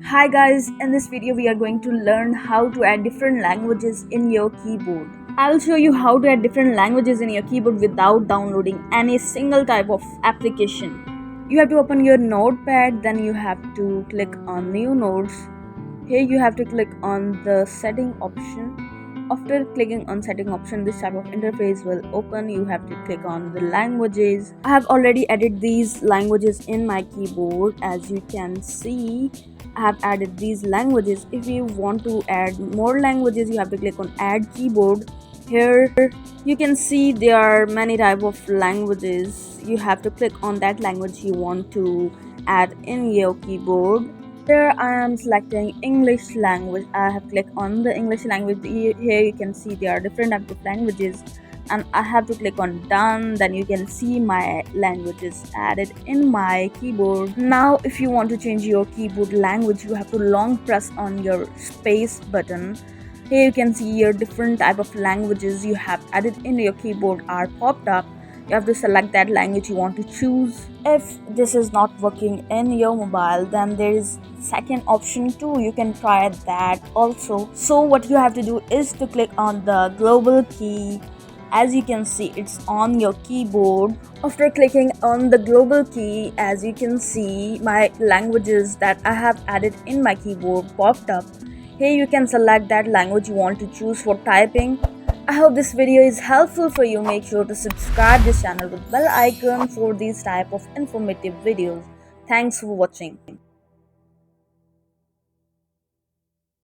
Hi guys, in this video we are going to learn how to add different languages in your keyboard. I will show you how to add different languages in your keyboard without downloading any single type of application. You have to open your notepad, then you have to click on new notes. Here you have to click on the setting option. After clicking on setting option, this type of interface will open. You have to click on the languages. I have already added these languages in my keyboard. As you can see, I have added these languages. If you want to add more languages, you have to click on add keyboard. Here you can see there are many type of languages. You have to click on that language you want to add in your keyboard. Here I am selecting English language. I have clicked on the English language. Here you can see there are different types of languages, and I have to click on done. Then you can see my languages added in my keyboard. Now if you want to change your keyboard language, you have to long press on your space button. Here you can see your different type of languages you have added in your keyboard are popped up. You have to select that language you want to choose. If this is not working in your mobile, then there is second option too. You can try that also. So what you have to do is to click on the global key. As you can see, it's on your keyboard. After clicking on the global key, as you can see, my languages that I have added in my keyboard popped up. Here you can select that language you want to choose for typing. I hope this video is helpful for you. Make sure to subscribe this channel with bell icon for these type of informative videos. Thanks for watching.